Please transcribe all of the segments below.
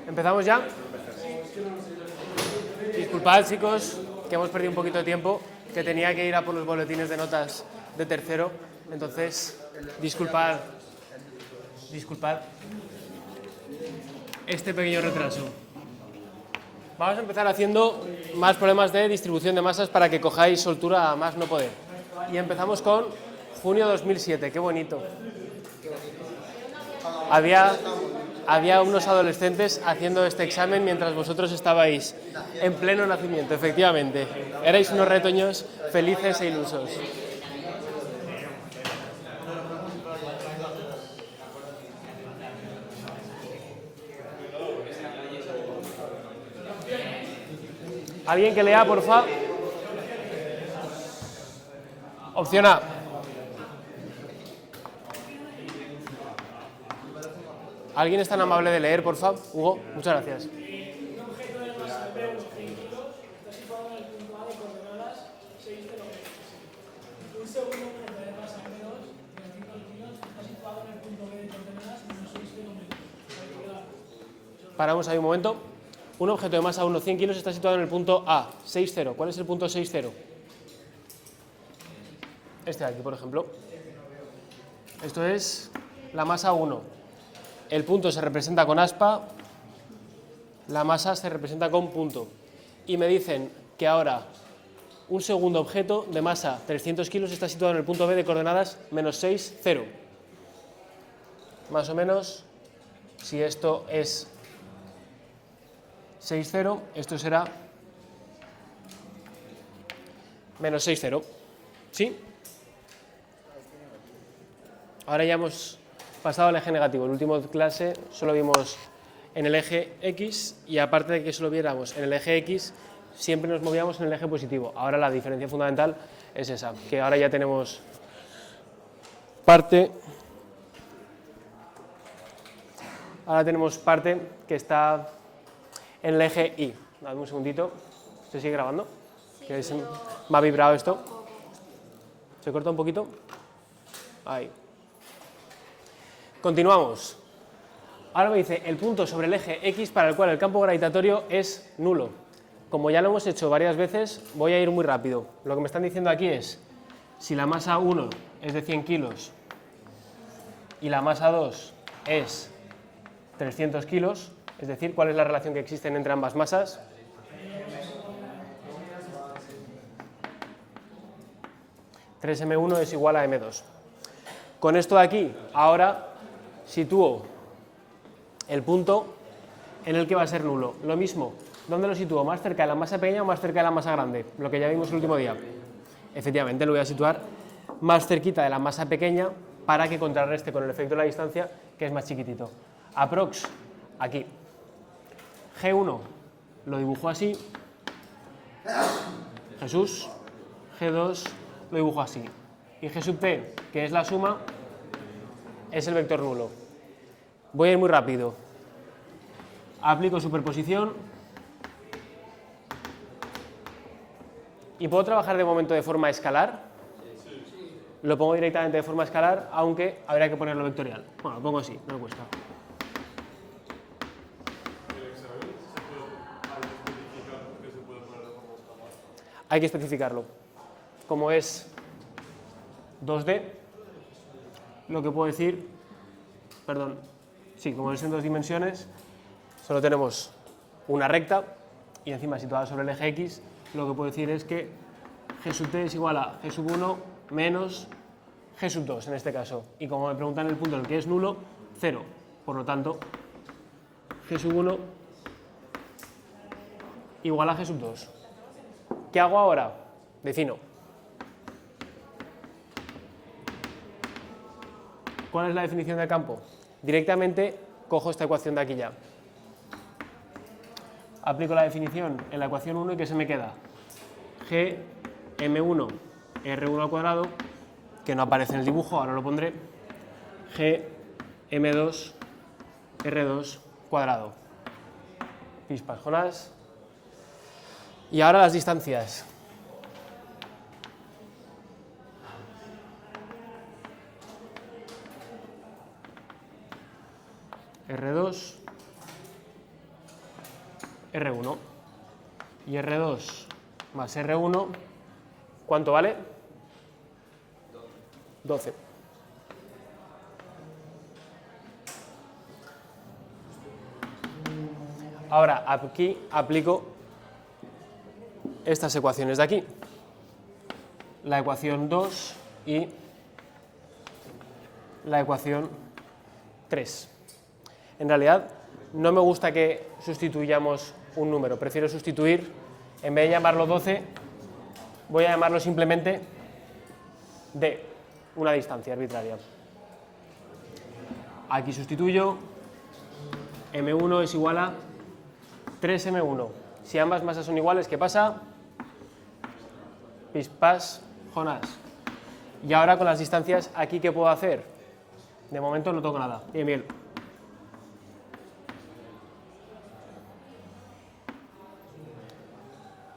¿Empezamos ya? Disculpad, chicos, que hemos perdido un poquito de tiempo, que tenía que ir a por los boletines de notas de tercero, entonces, disculpad este pequeño retraso. Vamos a empezar haciendo más problemas de distribución de masas para que cojáis soltura a más no poder. Y empezamos con junio 2007, qué bonito. Había unos adolescentes haciendo este examen mientras vosotros estabais en pleno nacimiento, efectivamente. Erais unos retoños felices e ilusos. ¿Alguien que lea, por favor? Opción A. ¿Alguien es tan amable de leer, por favor? Hugo, muchas gracias. Un objeto de masa B unos 100 kilos está situado en el punto A de coordenadas 6, 0, 6. Un segundo objeto de masa B2 de 5 kilos está situado en el punto B de coordenadas menos 6, 0, menos. Paramos ahí un momento. Un objeto de masa 1, 100 kilos, está situado en el punto A, 6, 0. ¿Cuál es el punto 6, 0? Este de aquí, por ejemplo. Esto es la masa 1. El punto se representa con aspa, la masa se representa con punto. Y me dicen que ahora un segundo objeto de masa 300 kilos está situado en el punto B de coordenadas menos 6, 0. Más o menos, si esto es 6, 0, esto será menos 6, 0. ¿Sí? Ahora ya hemos pasado al eje negativo. En la última clase solo vimos en el eje X y aparte de que solo viéramos en el eje X, siempre nos movíamos en el eje positivo. Ahora la diferencia fundamental es esa, que ahora ya tenemos parte que está en el eje Y. Dame un segundito. ¿Se sigue grabando? Sí, que me ha vibrado esto. ¿Se corta un poquito? Ahí. Continuamos. Ahora me dice el punto sobre el eje X para el cual el campo gravitatorio es nulo. Como ya lo hemos hecho varias veces, voy a ir muy rápido. Lo que me están diciendo aquí es, si la masa 1 es de 100 kilos y la masa 2 es 300 kilos, es decir, ¿cuál es la relación que existe entre ambas masas? (3m1 es igual a m2). Con esto de aquí, ahora sitúo el punto en el que va a ser nulo. Lo mismo, ¿dónde lo sitúo? ¿Más cerca de la masa pequeña o más cerca de la masa grande? Lo que ya vimos el último día. Efectivamente, lo voy a situar más cerquita de la masa pequeña para que contrarreste con el efecto de la distancia, que es más chiquitito. Aprox, aquí. G1 lo dibujo así. Jesús. G2 lo dibujo así. Y G sub t, que es la suma, es el vector nulo. Voy a ir muy rápido. Aplico superposición. ¿Y puedo trabajar de momento de forma escalar? Lo pongo directamente de forma escalar, aunque habría que ponerlo vectorial. Bueno, lo pongo así, no me cuesta. Hay que especificarlo. Como es 2D, lo que puedo decir, perdón, sí, como es en 2 dimensiones, solo tenemos una recta y encima situada sobre el eje X, lo que puedo decir es que G sub t es igual a G sub 1 menos G sub 2 en este caso. Y como me preguntan el punto en el que es nulo, 0. Por lo tanto, G sub 1 igual a G sub 2. ¿Qué hago ahora? Defino. ¿Cuál es la definición de campo? Directamente cojo esta ecuación de aquí ya. Aplico la definición en la ecuación 1 y ¿qué se me queda? G m1 r1 al cuadrado, que no aparece en el dibujo, ahora lo pondré, G m2 r2 cuadrado. Pispas, Jonás. Y ahora las distancias. R2, R1. Y R2 más R1, ¿cuánto vale? 12. Ahora aquí aplico estas ecuaciones de aquí. La ecuación 2 y la ecuación 3. En realidad, no me gusta que sustituyamos un número, prefiero sustituir, en vez de llamarlo 12, voy a llamarlo simplemente D, una distancia arbitraria. Aquí sustituyo, M1 es igual a 3M1. Si ambas masas son iguales, ¿qué pasa? Pispas, Jonás. Y ahora con las distancias, ¿aquí qué puedo hacer? De momento no toco nada. Bien, bien.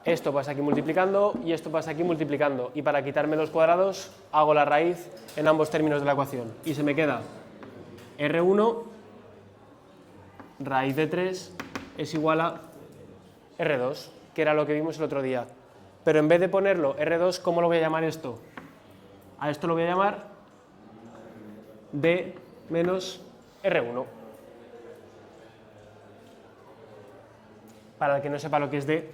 Esto pasa aquí multiplicando y esto pasa aquí multiplicando. Y para quitarme los cuadrados, hago la raíz en ambos términos de la ecuación. Y se me queda R1 raíz de 3 es igual a R2, que era lo que vimos el otro día. Pero en vez de ponerlo R2, ¿cómo lo voy a llamar esto? A esto lo voy a llamar D menos R1. Para el que no sepa lo que es D,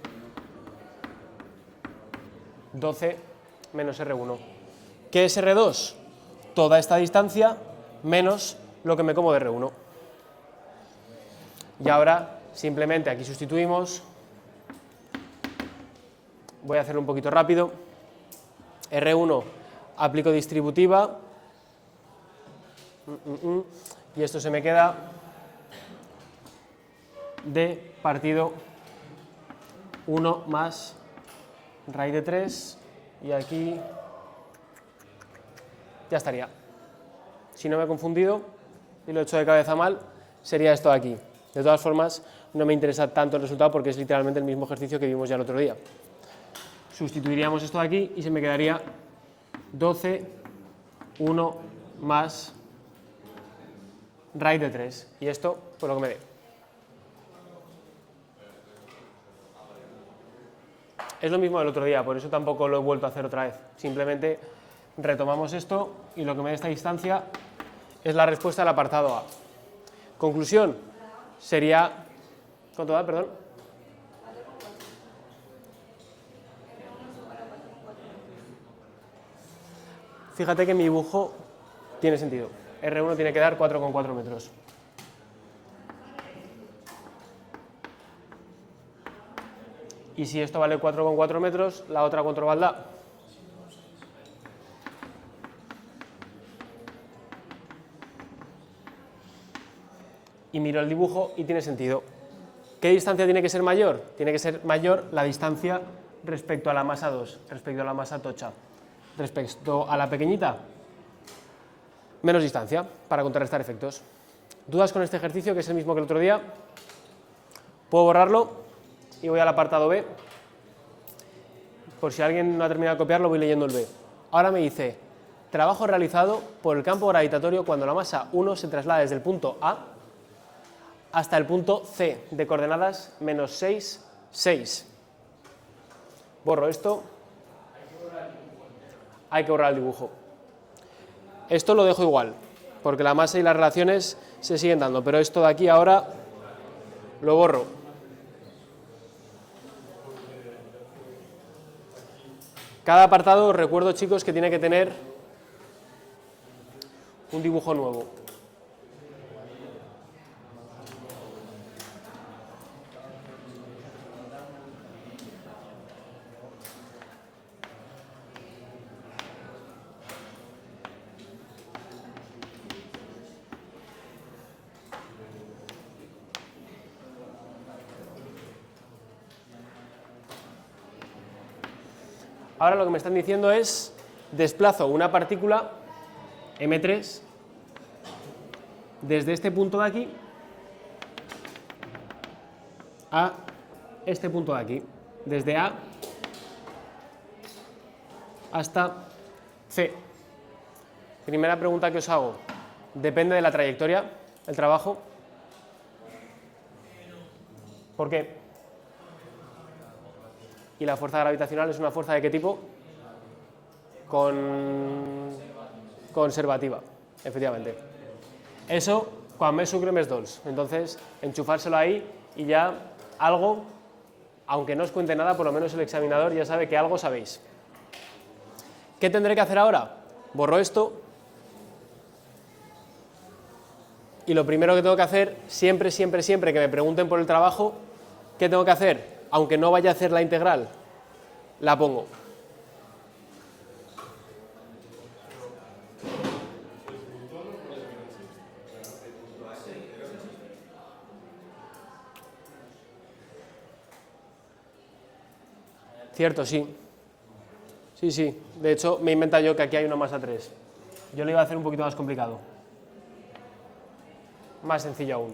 12 menos R1. ¿Qué es R2? Toda esta distancia menos lo que me como de R1. Y ahora simplemente aquí sustituimos. Voy a hacerlo un poquito rápido. R1 aplico distributiva. Y esto se me queda D partido 1 más raíz de 3. Y aquí ya estaría. Si no me he confundido y lo he hecho de cabeza mal, sería esto de aquí. De todas formas, no me interesa tanto el resultado porque es literalmente el mismo ejercicio que vimos ya el otro día. Sustituiríamos esto de aquí y se me quedaría 12, 1 más raíz de 3. Y esto, pues lo que me dé. Es lo mismo del otro día, por eso tampoco lo he vuelto a hacer otra vez. Simplemente retomamos esto y lo que me da esta distancia es la respuesta al apartado A. Conclusión, sería... ¿Cuánto da, perdón? Fíjate que mi dibujo tiene sentido. R1 tiene que dar 4,4 metros. Y si esto vale 4,4 metros, ¿la otra cuánto valdrá? Y miro el dibujo y tiene sentido. ¿Qué distancia tiene que ser mayor? Tiene que ser mayor la distancia respecto a la masa 2, respecto a la masa tocha. Respecto a la pequeñita, menos distancia para contrarrestar efectos. ¿Dudas con este ejercicio, que es el mismo que el otro día? Puedo borrarlo y voy al apartado B. Por si alguien no ha terminado de copiarlo, voy leyendo el B. Ahora me dice, trabajo realizado por el campo gravitatorio cuando la masa 1 se traslada desde el punto A hasta el punto C de coordenadas menos 6, 6. Borro esto. Hay que borrar el dibujo. Esto lo dejo igual, porque la masa y las relaciones se siguen dando, pero esto de aquí ahora lo borro. Cada apartado, os recuerdo, chicos, que tiene que tener un dibujo nuevo. Ahora lo que me están diciendo es, desplazo una partícula, M3, desde este punto de aquí a este punto de aquí, desde A hasta C. Primera pregunta que os hago, ¿depende de la trayectoria el trabajo? ¿Por qué? Y la fuerza gravitacional es una fuerza ¿de qué tipo? Conservativa, efectivamente. Eso, quan més sucre més dolç. Entonces, enchufárselo ahí y ya algo, aunque no os cuente nada, por lo menos el examinador ya sabe que algo sabéis. ¿Qué tendré que hacer ahora? Borro esto. Y lo primero que tengo que hacer, siempre que me pregunten por el trabajo, ¿qué tengo que hacer? Aunque no vaya a hacer la integral, la pongo. Cierto, sí. Sí. De hecho, me he inventado yo que aquí hay una masa 3. Yo lo iba a hacer un poquito más complicado. Más sencillo aún.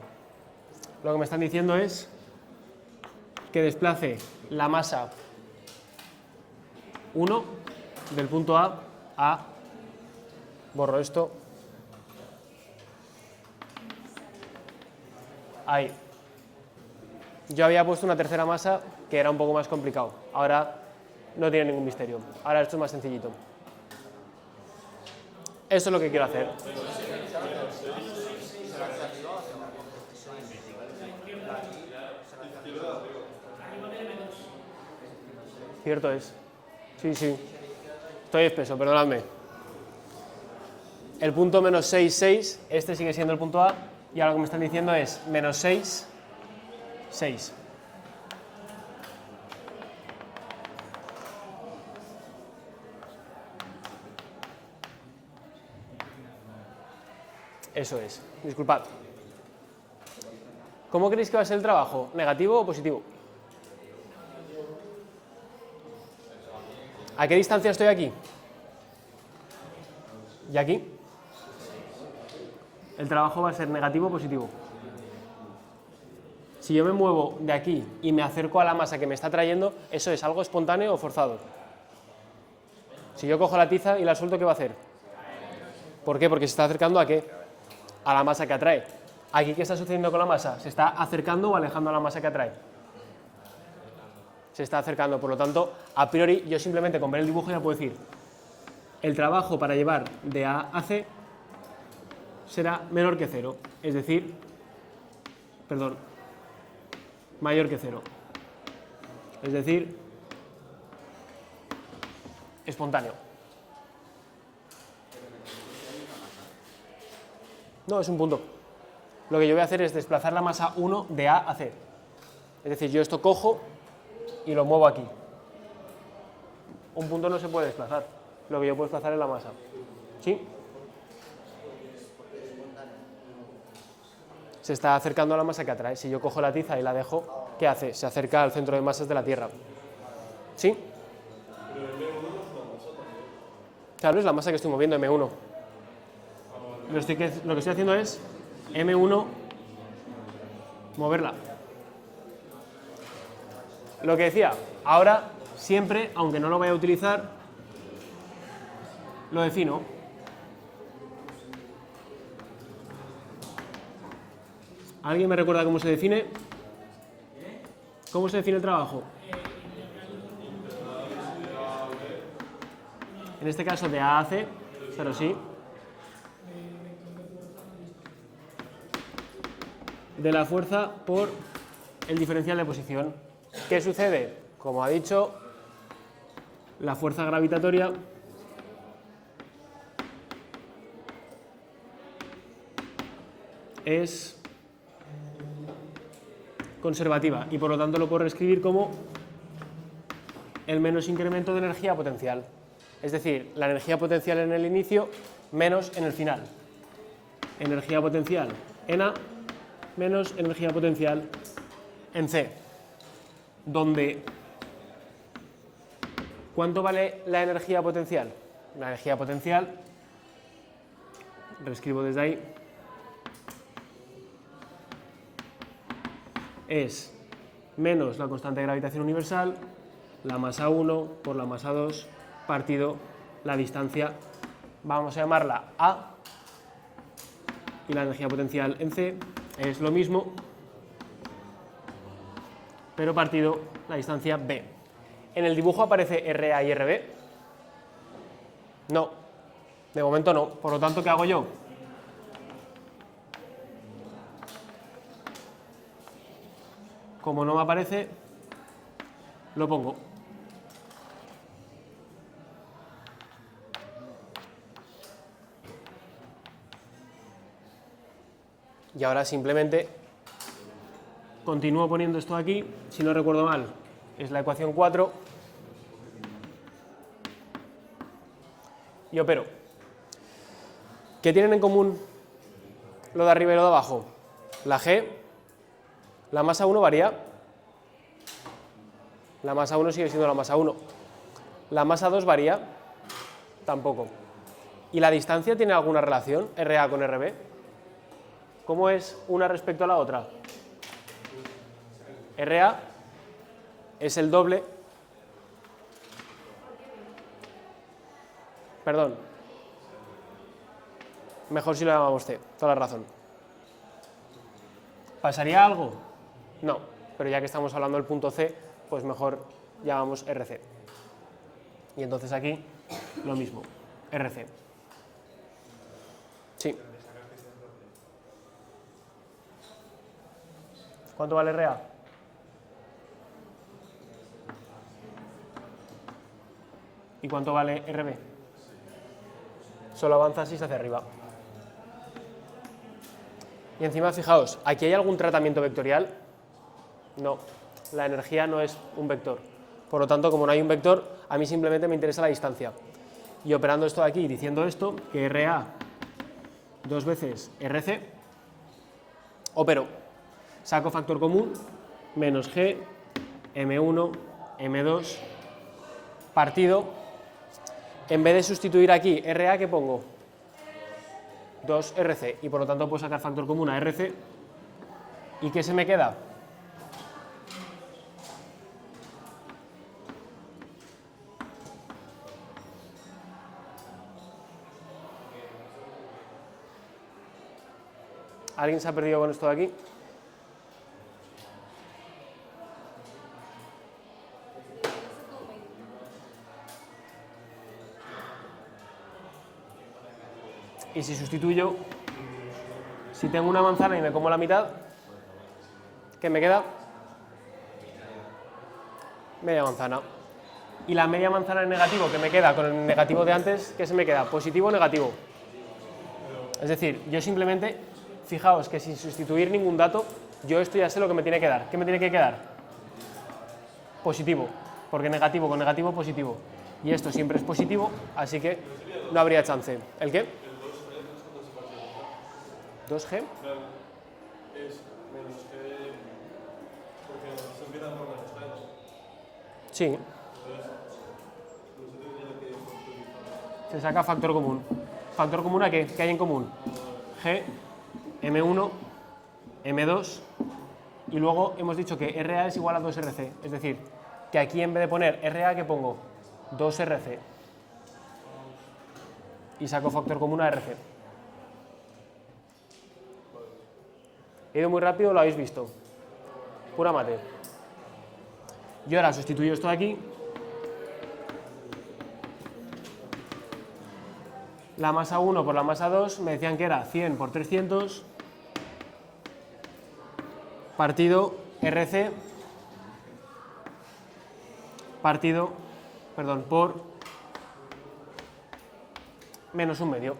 Lo que me están diciendo es que desplace la masa 1 del punto A, borro esto, ahí. Yo había puesto una tercera masa que era un poco más complicado, ahora no tiene ningún misterio, ahora esto es más sencillito. Eso es lo que quiero hacer. Cierto es. Sí. Estoy espeso, perdonadme. El punto menos 6, 6, este sigue siendo el punto A, y ahora lo que me están diciendo es menos 6, 6. Eso es. Disculpad. ¿Cómo creéis que va a ser el trabajo? ¿Negativo o positivo? ¿A qué distancia estoy aquí? ¿Y aquí? El trabajo va a ser negativo o positivo. Si yo me muevo de aquí y me acerco a la masa que me está trayendo, ¿eso es algo espontáneo o forzado? Si yo cojo la tiza y la suelto, ¿qué va a hacer? ¿Por qué? Porque se está acercando ¿a qué? A la masa que atrae. ¿Aquí qué está sucediendo con la masa? ¿Se está acercando o alejando a la masa que atrae? Se está acercando, por lo tanto, a priori, yo simplemente con ver el dibujo ya puedo decir el trabajo para llevar de A a C será menor que 0, es decir, mayor que 0, es decir, espontáneo. No, es un punto. Lo que yo voy a hacer es desplazar la masa 1 de A a C. Es decir, yo esto cojo y lo muevo aquí. Un punto no se puede desplazar. Lo que yo puedo desplazar es la masa. ¿Sí? Se está acercando a la masa que atrae. Si yo cojo la tiza y la dejo, ¿qué hace? Se acerca al centro de masas de la Tierra. ¿Sí? Claro, es la masa que estoy moviendo, M1. Lo que estoy haciendo es M1 moverla. Lo que decía, ahora siempre, aunque no lo vaya a utilizar, lo defino. ¿Alguien me recuerda cómo se define? ¿Cómo se define el trabajo? En este caso de A a C, pero sí. De la fuerza por el diferencial de posición. ¿Qué sucede? Como ha dicho, la fuerza gravitatoria es conservativa y por lo tanto lo puedo reescribir como el menos incremento de energía potencial. Es decir, la energía potencial en el inicio menos en el final. Energía potencial en A menos energía potencial en C. Donde, ¿cuánto vale la energía potencial? La energía potencial, reescribo desde ahí, es menos la constante de gravitación universal, la masa 1 por la masa 2 partido la distancia, vamos a llamarla A, y la energía potencial en C es lo mismo pero partido la distancia B. ¿En el dibujo aparece RA y RB? No, de momento no. Por lo tanto, ¿qué hago yo? Como no me aparece, lo pongo. Y ahora simplemente continúo poniendo esto aquí, si no recuerdo mal, es la ecuación 4, y opero. ¿Qué tienen en común lo de arriba y lo de abajo? La G, la masa 1 varía, la masa 1 sigue siendo la masa 1, la masa 2 varía, tampoco. ¿Y la distancia tiene alguna relación, RA con RB? ¿Cómo es una respecto a la otra? RA es el doble, perdón, mejor si lo llamamos C, toda la razón. ¿Pasaría algo? No, pero ya que estamos hablando del punto C, pues mejor llamamos RC. Y entonces aquí lo mismo, RC. Sí. ¿Cuánto vale RA? ¿Y cuánto vale RB? Solo avanza si se hacia arriba. Y encima, fijaos, ¿aquí hay algún tratamiento vectorial? No, la energía no es un vector. Por lo tanto, como no hay un vector, a mí simplemente me interesa la distancia. Y operando esto de aquí, diciendo esto, que RA 2 veces RC, opero. Saco factor común, menos G, M1, M2, partido. En vez de sustituir aquí RA, ¿qué pongo? 2RC, y por lo tanto puedo sacar factor común a RC. ¿Y qué se me queda? ¿Alguien se ha perdido con esto de aquí? Y si sustituyo, si tengo una manzana y me como la mitad, ¿qué me queda? Media manzana. Y la media manzana en negativo que me queda con el negativo de antes, ¿qué se me queda? ¿Positivo o negativo? Es decir, yo simplemente, fijaos que sin sustituir ningún dato, yo esto ya sé lo que me tiene que dar. ¿Qué me tiene que quedar? Positivo, porque negativo con negativo, positivo. Y esto siempre es positivo, así que no habría chance. ¿El qué? 2G. Claro, es menos G, porque se empieza por las escalas. Sí. Entonces, nosotros ya que Se saca factor común. ¿Factor común a qué? ¿Qué hay en común? G, M1, M2, y luego hemos dicho que RA es igual a 2RC, es decir, que aquí en vez de poner RA, ¿qué pongo? 2RC. Y saco factor común a RC. ¿He ido muy rápido? ¿Lo habéis visto? Pura mate. Yo ahora sustituyo esto de aquí. La masa 1 por la masa 2 me decían que era 100 por 300 partido RC partido, perdón, por menos un medio.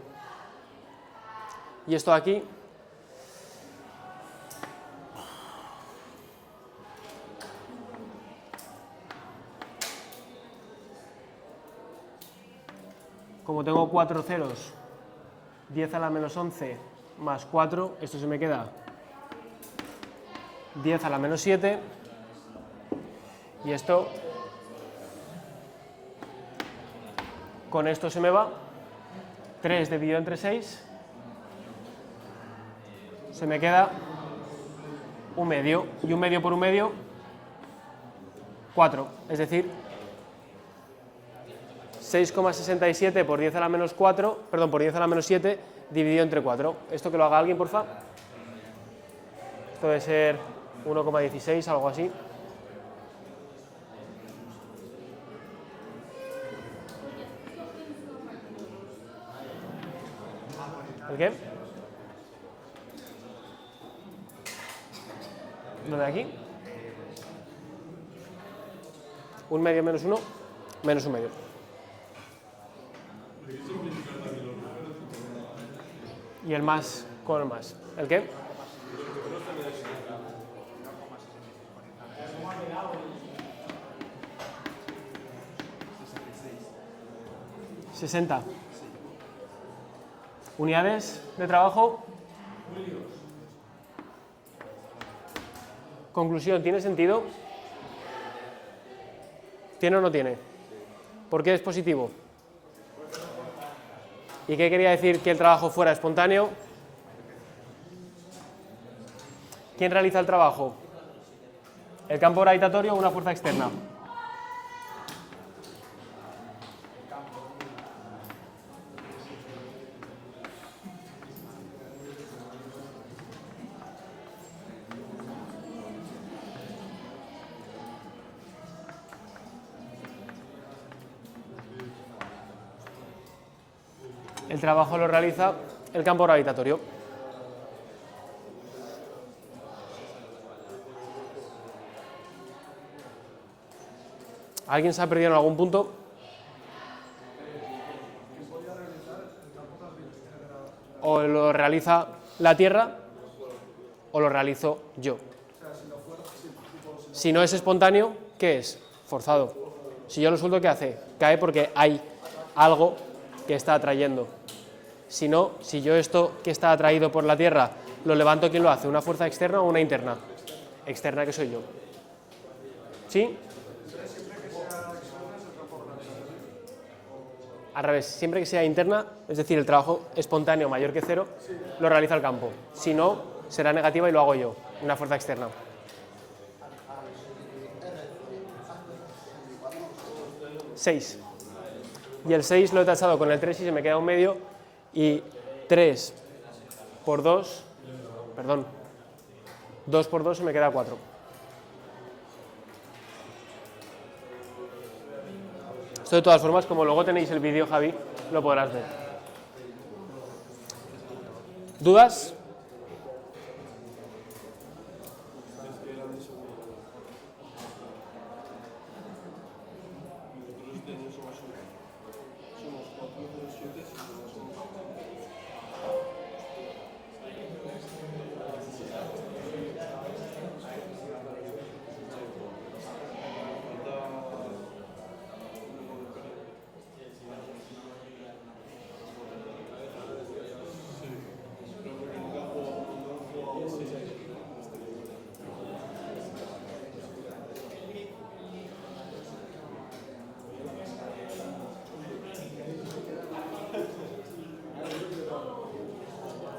Y esto de aquí como tengo 4 ceros, 10 a la menos 11 más 4, esto se me queda 10 a la menos 7, y esto, con esto se me va, 3 dividido entre 6, se me queda un medio, y un medio por un medio, 4, es decir, 6,67 por 10 a la menos 4, perdón, por 10 a la menos 7 dividido entre 4. ¿Esto que lo haga alguien, porfa? Esto debe ser 1,16, algo así. ¿El qué? ¿Lo de aquí? Un medio menos 1, menos un medio. Y el más con el más. ¿El qué? 60. Unidades de trabajo. Conclusión, ¿tiene sentido? ¿Tiene o no tiene? ¿Por qué es positivo? ¿Y qué quería decir que el trabajo fuera espontáneo? ¿Quién realiza el trabajo? ¿El campo gravitatorio o una fuerza externa? El trabajo lo realiza el campo gravitatorio. ¿Alguien se ha perdido en algún punto? ¿O lo realiza la Tierra o lo realizo yo? Si no es espontáneo, ¿qué es? Forzado. Si yo lo suelto, ¿qué hace? Cae porque hay algo que está atrayendo. Si no, si yo esto que está atraído por la Tierra lo levanto, ¿quién lo hace? ¿Una fuerza externa o una interna? Externa, que soy yo. ¿Sí? Al revés, siempre que sea interna, es decir, el trabajo espontáneo mayor que 0, lo realiza el campo. Si no, será negativa y lo hago yo, una fuerza externa. Seis. Y el 6 lo he tachado con el 3 y se me queda un medio. Y 3 por 2, perdón, 2 por 2 se me queda 4. Esto de todas formas, como luego tenéis el vídeo, Javi, lo podrás ver. ¿Dudas?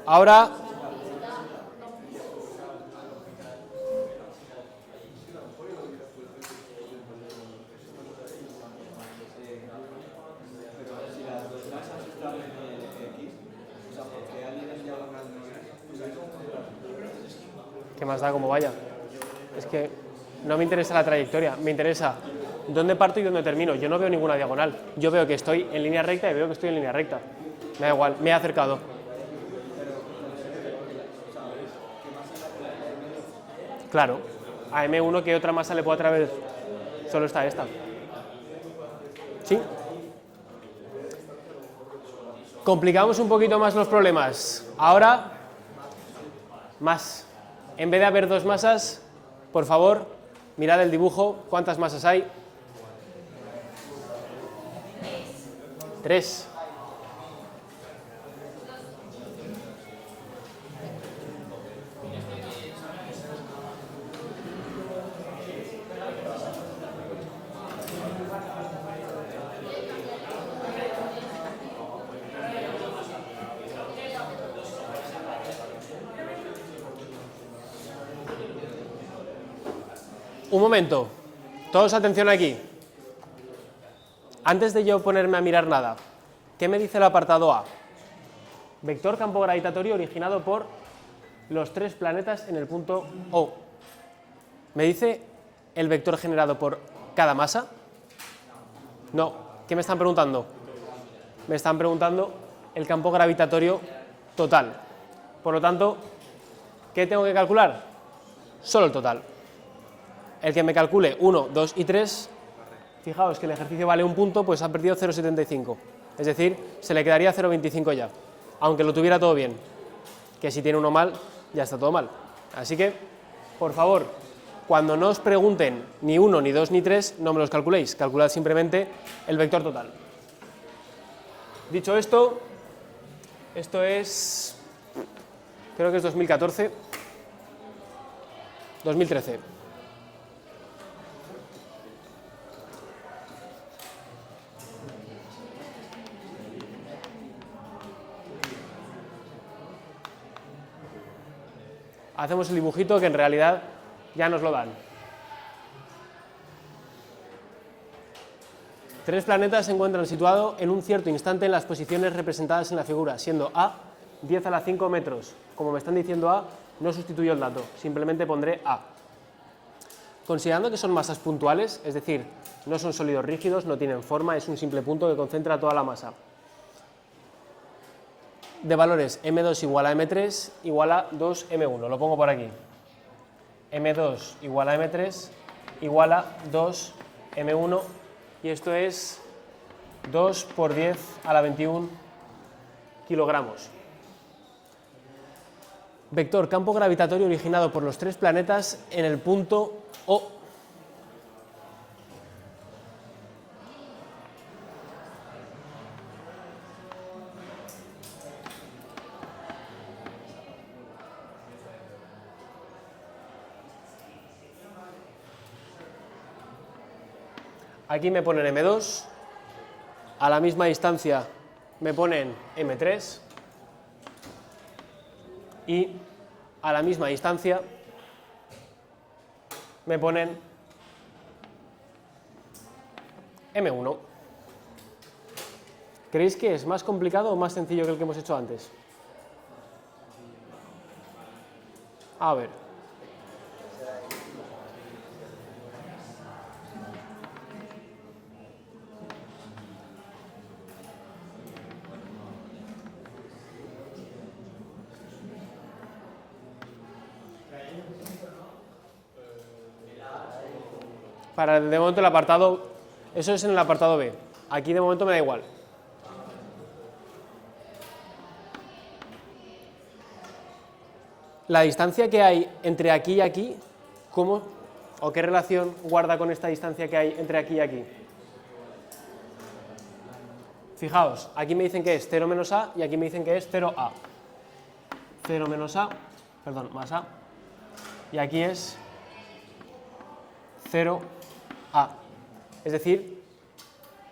Ahora, ¿qué más da cómo vaya? Es que no me interesa la trayectoria, me interesa dónde parto y dónde termino. Yo no veo ninguna diagonal, yo veo que estoy en línea recta y veo que estoy en línea recta. Me da igual, me he acercado. Claro, a M1, ¿qué otra masa le puedo atraer? Solo está esta. ¿Sí? Complicamos un poquito más los problemas. Ahora, más. En vez de haber dos masas, por favor, mirad el dibujo. ¿Cuántas masas hay? 3. Un momento, todos atención aquí. Antes de yo ponerme a mirar nada, ¿qué me dice el apartado A? Vector campo gravitatorio originado por los 3 planetas en el punto O. ¿Me dice el vector generado por cada masa? No. ¿Qué me están preguntando? Me están preguntando el campo gravitatorio total. Por lo tanto, ¿qué tengo que calcular? Solo el total. El que me calcule 1, 2 y 3, fijaos que el ejercicio vale un punto, pues ha perdido 0,75. Es decir, se le quedaría 0,25 ya, aunque lo tuviera todo bien. Que si tiene uno mal, ya está todo mal. Así que, por favor, cuando no os pregunten ni 1, ni 2, ni 3, no me los calculéis. Calculad simplemente el vector total. Dicho esto, esto es, creo que es 2014, 2013. Hacemos el dibujito que en realidad ya nos lo dan. 3 planetas se encuentran situados en un cierto instante en las posiciones representadas en la figura, siendo A 10 a la 5 metros. Como me están diciendo A, no sustituyo el dato, simplemente pondré A. Considerando que son masas puntuales, es decir, no son sólidos rígidos, no tienen forma, es un simple punto que concentra toda la masa. De valores M2 igual a M3 igual a 2M1, lo pongo por aquí. M2 igual a M3 igual a 2M1 y esto es 2 por 10 a la 21 kilogramos. Vector campo gravitatorio originado por los 3 planetas en el punto O. Aquí me ponen M2, a la misma distancia me ponen M3 y a la misma distancia me ponen M1. ¿Creéis que es más complicado o más sencillo que el que hemos hecho antes? A ver. Para de momento el apartado, eso es en el apartado B. Aquí de momento me da igual. La distancia que hay entre aquí y aquí, ¿cómo o qué relación guarda con esta distancia que hay entre aquí y aquí? Fijaos, aquí me dicen que es 0 menos A y aquí me dicen que es 0A. 0 menos A, perdón, más A. Y aquí es 0A. Es decir,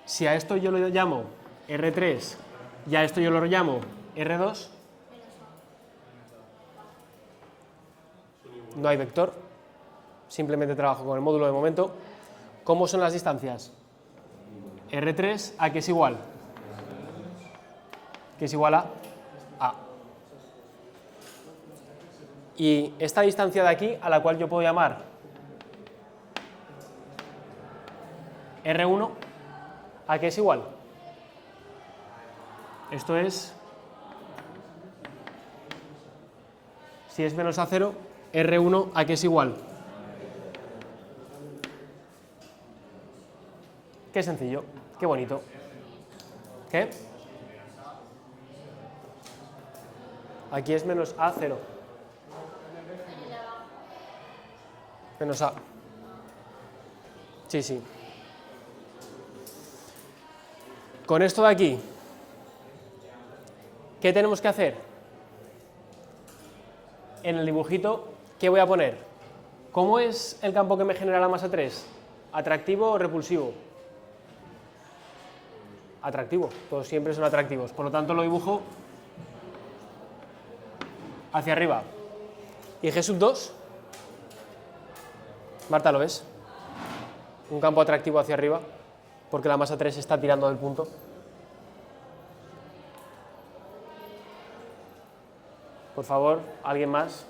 si a esto yo lo llamo R3 y a esto yo lo llamo R2, no hay vector, simplemente trabajo con el módulo de momento. ¿Cómo son las distancias? R3 a que es igual, a. Y esta distancia de aquí, a la cual yo puedo llamar R1, ¿a qué es igual? Esto es, si es menos A0, R1, ¿a qué es igual? Qué sencillo, qué bonito. ¿Qué? Aquí es menos A0. Menos A. Sí, sí. Con esto de aquí, ¿qué tenemos que hacer? En el dibujito, ¿qué voy a poner? ¿Cómo es el campo que me genera la masa 3? ¿Atractivo o repulsivo? Atractivo, todos siempre son atractivos, por lo tanto lo dibujo hacia arriba. ¿Y G sub 2? Marta, ¿lo ves? Un campo atractivo hacia arriba, porque la masa 3 está tirando del punto. Por favor, ¿alguien más?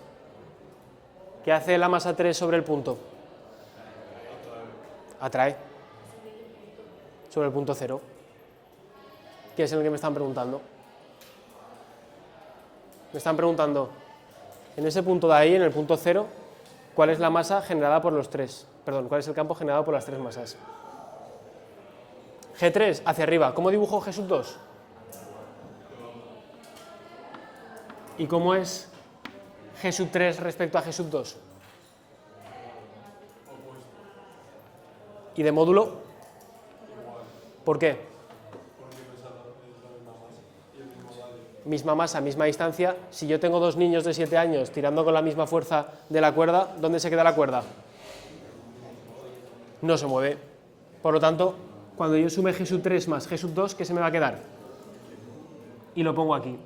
¿Qué hace la masa 3 sobre el punto? Atrae. Sobre el punto 0. ¿Qué es el que me están preguntando? Me están preguntando, en ese punto de ahí, en el punto 0, ¿cuál es la masa generada por los tres? Perdón, ¿cuál es el campo generado por las tres masas? G3, hacia arriba. ¿Cómo dibujo G sub 2? ¿Y cómo es G sub 3 respecto a G sub 2? ¿Y de módulo? ¿Por qué? Misma masa, misma distancia. Si yo tengo dos niños de 7 años tirando con la misma fuerza de la cuerda, ¿dónde se queda la cuerda? No se mueve. Por lo tanto, cuando yo sume G sub 3 más G sub 2, ¿qué se me va a quedar? Y lo pongo aquí.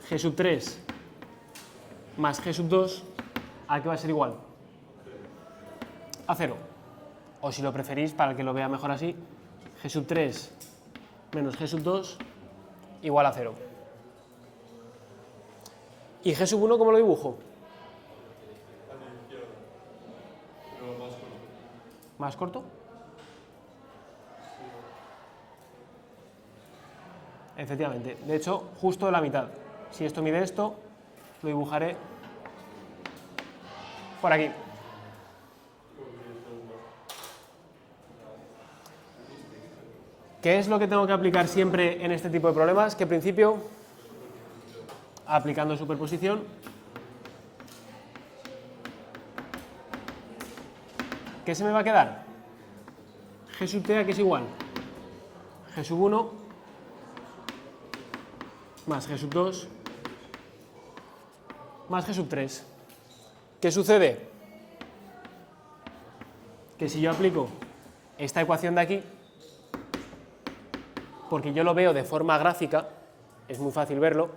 G sub 3 más G sub 2, ¿a qué va a ser igual? A 0. O si lo preferís, para que lo vea mejor así, G sub 3 menos G sub 2 igual a 0. ¿Y G sub 1 cómo lo dibujo? A la izquierda. Pero más corto. ¿Más corto? Efectivamente. De hecho, justo la mitad. Si esto mide esto, lo dibujaré por aquí. ¿Qué es lo que tengo que aplicar siempre en este tipo de problemas? ¿Qué principio? Aplicando superposición. ¿Qué se me va a quedar? G sub t, ¿a qué es igual? G sub 1 más G sub 2 más G sub 3. ¿Qué sucede? Que si yo aplico esta ecuación de aquí, porque yo lo veo de forma gráfica, es muy fácil verlo,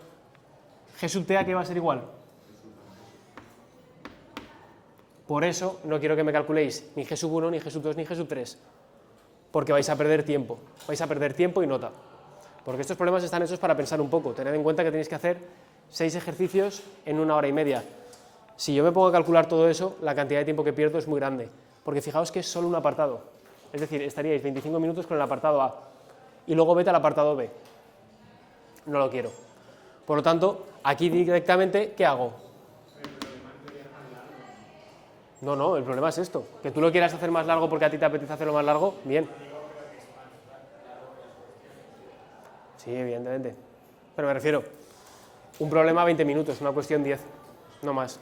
G sub t, ¿a qué va a ser igual? Por eso no quiero que me calculéis ni G sub 1, ni G sub 2, ni G sub 3, porque vais a perder tiempo. Vais a perder tiempo y nota. Porque estos problemas están hechos para pensar un poco. Tened en cuenta que tenéis que hacer 6 ejercicios en 1 hora y media. Si yo me pongo a calcular todo eso, la cantidad de tiempo que pierdo es muy grande. Porque fijaos que es solo un apartado. Es decir, estaríais 25 minutos con el apartado A. Y luego vete al apartado B. No lo quiero. Por lo tanto, aquí directamente, ¿qué hago? No, el problema es esto. Que tú lo quieras hacer más largo porque a ti te apetece hacerlo más largo, bien. Sí, evidentemente. Pero me refiero, un problema 20 minutos, una cuestión 10, no más.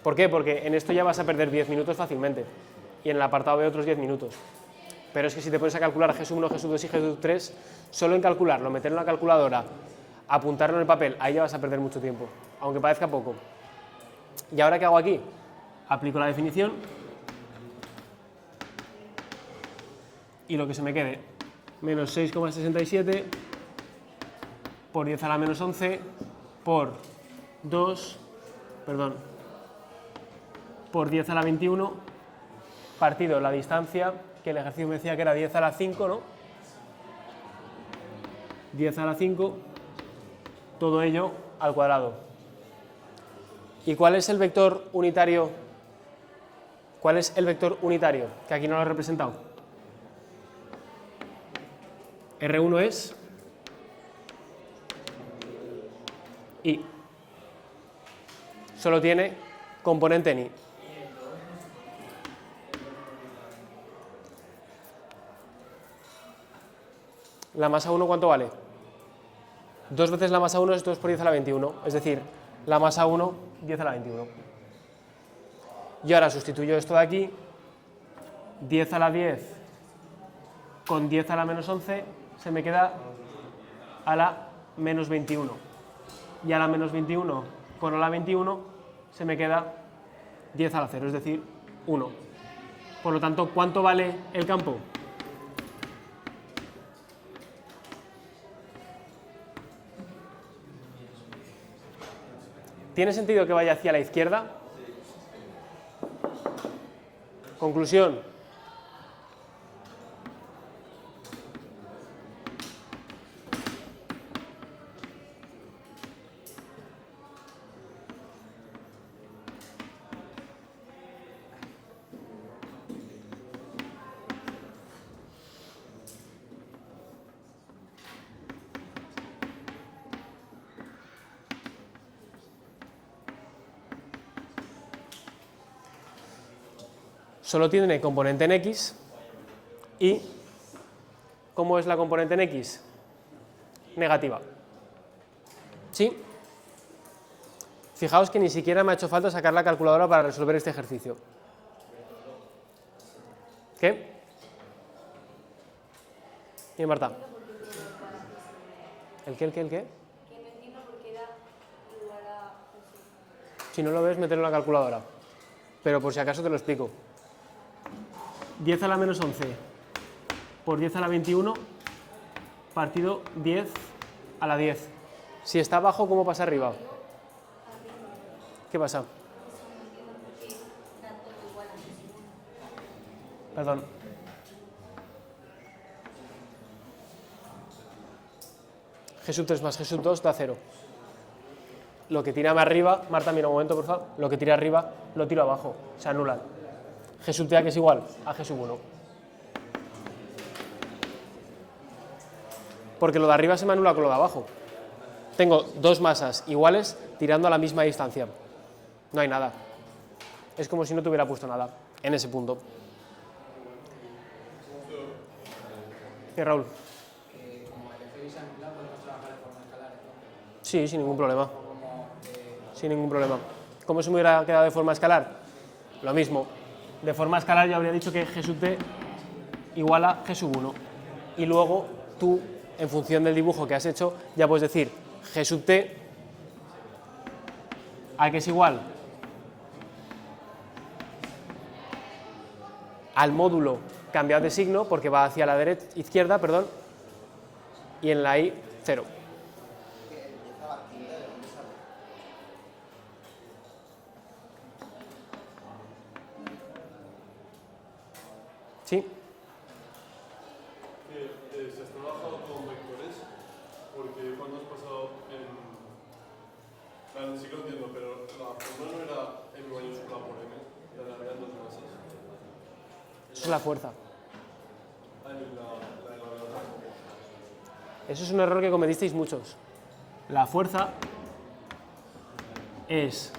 ¿Por qué? Porque en esto ya vas a perder 10 minutos fácilmente. Y en el apartado B otros 10 minutos. Pero es que si te pones a calcular G sub 1, G sub 2 y G sub 3, solo en calcularlo, meterlo en la calculadora, apuntarlo en el papel, ahí ya vas a perder mucho tiempo, aunque parezca poco. ¿Y ahora qué hago aquí? Aplico la definición y lo que se me quede, menos 6,67 por 10 a la menos 11 por 2, por 10 a la 21 partido la distancia, que el ejercicio me decía que era 10 a la 5, ¿no? 10 a la 5, todo ello al cuadrado. ¿Y cuál es el vector unitario? ¿Cuál es el vector unitario? Que aquí no lo he representado. R1 es I. Solo tiene componente en I. ¿La masa 1 cuánto vale? 2 veces la masa 1 es 2 por 10 a la 21. Es decir, la masa 1, 10 a la 21. Y ahora sustituyo esto de aquí, 10 a la 10 con 10 a la menos 11, se me queda a la menos 21. Y a la menos 21 con a la 21 se me queda 10 a la 0, es decir, 1. Por lo tanto, ¿cuánto vale el campo? ¿Tiene sentido que vaya hacia la izquierda? Conclusión. solo tiene componente en X y ¿cómo es la componente en X? Negativa. ¿Sí? Fijaos que ni siquiera me ha hecho falta sacar la calculadora para resolver este ejercicio. ¿Qué? ¿Y Marta? ¿El qué? Que no entiendo por qué da igual a Jesús. Si no lo ves, mételo en la calculadora. Pero por si acaso te lo explico. 10 a la menos 11 por 10 a la 21 partido 10 a la 10. Si está abajo, ¿cómo pasa arriba? ¿Qué pasa? Perdón. G 3 más G 2 da 0. Lo que tira más arriba, Marta, mira un momento, por favor. Lo que tira arriba, lo tiro abajo. Se anulan. G T A que es igual a G 1. Porque lo de arriba se me anula con lo de abajo. Tengo dos masas iguales tirando a la misma distancia. No hay nada. Es como si no tuviera puesto nada en ese punto. ¿Qué, Raúl? Como el efecto se anula, podemos trabajar de forma escalar, entonces. Sí, sin ningún problema. Sin ningún problema. ¿Cómo se me hubiera quedado de forma escalar? Lo mismo. De forma escalar yo habría dicho que G sub t igual a G sub 1. Y luego tú, en función del dibujo que has hecho, ya puedes decir G sub t a que es igual al módulo cambiado de signo, porque va hacia la izquierda, perdón, y en la i 0. ¿Sí? Se has trabajado con vectores, porque cuando has pasado en... Claro, sí que lo entiendo, pero la forma no era M mayúscula por M, eran dos masas. Eso es la fuerza. Ah, en la de la velocidad. Eso es un error que cometisteis muchos. La fuerza es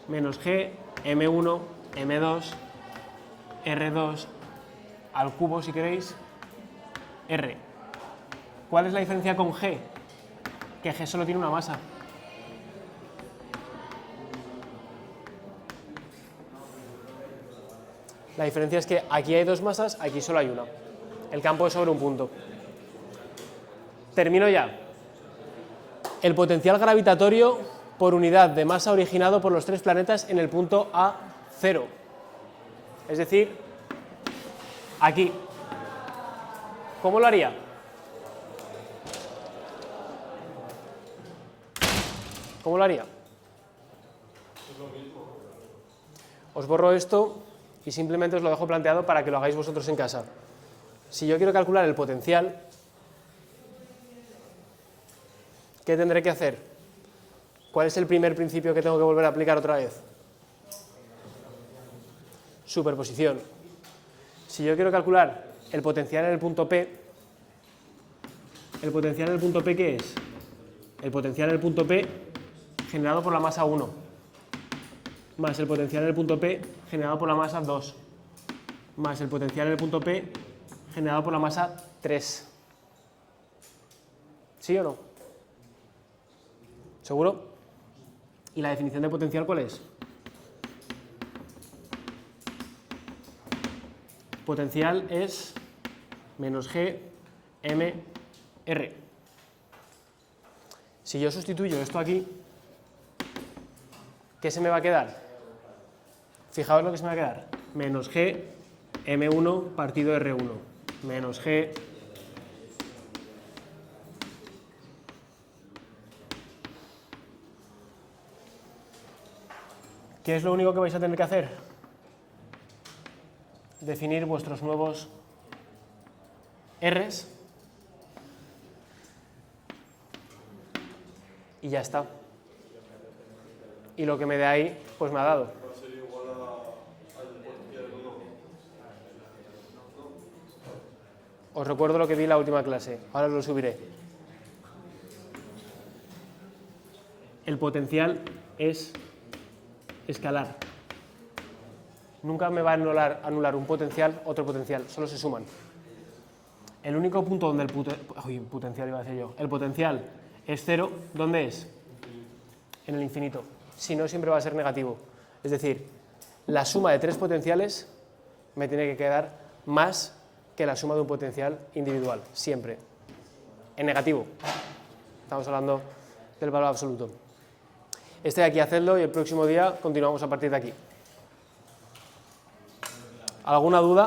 menos G, M1, M2, R2 al cubo, si queréis, R. ¿Cuál es la diferencia con G? Que G solo tiene una masa. La diferencia es que aquí hay dos masas, aquí solo hay una. El campo es sobre un punto. Termino ya. El potencial gravitatorio por unidad de masa originado por los tres planetas en el punto A0. Es decir, aquí. ¿Cómo lo haría? ¿Cómo lo haría? Os borro esto y simplemente os lo dejo planteado para que lo hagáis vosotros en casa. Si yo quiero calcular el potencial, ¿qué tendré que hacer? ¿Cuál es el primer principio que tengo que volver a aplicar otra vez? Superposición. Si yo quiero calcular el potencial en el punto P, ¿el potencial en el punto P qué es? El potencial en el punto P generado por la masa 1, más el potencial en el punto P generado por la masa 2, más el potencial en el punto P generado por la masa 3. ¿Sí o no? ¿Seguro? ¿Y la definición de potencial cuál es? Potencial es menos G, M, R. Si yo sustituyo esto aquí, ¿qué se me va a quedar? Fijaos lo que se me va a quedar. Menos G, M1 partido R1. Menos G, ¿qué es lo único que vais a tener que hacer? Definir vuestros nuevos R's y ya está. Y lo que me dé ahí, pues me ha dado. Sería igual al potencial 1. Os recuerdo lo que vi en la última clase, ahora lo subiré. El potencial es escalar. nunca me va a anular un potencial, otro potencial, solo se suman. El único punto donde el potencial es cero, ¿dónde es? En el infinito. Si no, siempre va a ser negativo. Es decir, la suma de 3 potenciales me tiene que quedar más que la suma de un potencial individual, siempre. En negativo. Estamos hablando del valor absoluto. Este de aquí, hacedlo y el próximo día continuamos a partir de aquí. ¿Alguna duda?